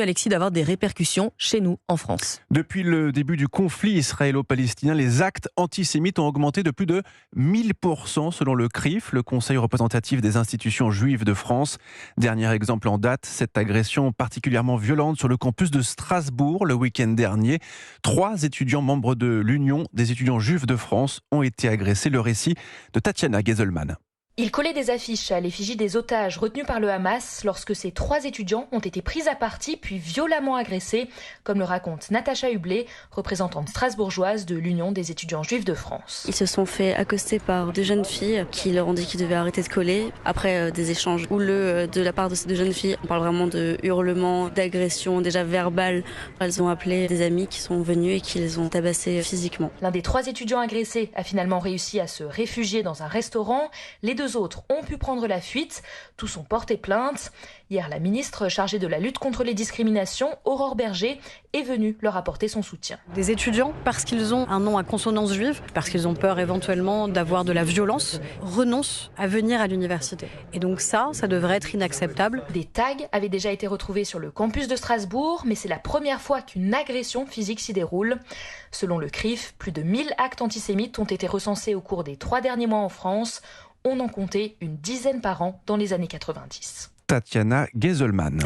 Alexis, d'avoir des répercussions chez nous en France. Depuis le début du conflit israélo-palestinien, les actes antisémites ont augmenté de plus de 1000% selon le CRIF, le Conseil représentatif des institutions juives de France. Dernier exemple en date, cette agression particulièrement violente sur le campus de Strasbourg le week-end dernier. 3 étudiants membres de l'Union des étudiants juifs de France ont été agressés. Le récit de Tatiana Geselman. Il collait des affiches à l'effigie des otages retenus par le Hamas lorsque ces 3 étudiants ont été pris à partie puis violemment agressés, comme le raconte Natacha Hublé, représentante strasbourgeoise de l'Union des étudiants juifs de France. Ils se sont fait accoster par 2 jeunes filles qui leur ont dit qu'ils devaient arrêter de coller. Après des échanges houleux de la part de ces 2 jeunes filles, on parle vraiment de hurlements, d'agressions déjà verbales. Elles ont appelé des amis qui sont venus et qui les ont tabassés physiquement. L'un des 3 étudiants agressés a finalement réussi à se réfugier dans un restaurant. Les 2 autres ont pu prendre la fuite. Tous ont porté plainte. Hier, la ministre chargée de la lutte contre les discriminations, Aurore Berger, est venue leur apporter son soutien. Des étudiants, parce qu'ils ont un nom à consonance juive, parce qu'ils ont peur éventuellement d'avoir de la violence, renoncent à venir à l'université. Et donc ça devrait être inacceptable. Des tags avaient déjà été retrouvés sur le campus de Strasbourg, mais c'est la première fois qu'une agression physique s'y déroule. Selon le CRIF, plus de 1000 actes antisémites ont été recensés au cours des 3 derniers mois en France. On en comptait une dizaine par an dans les années 90. Tatiana Geselman.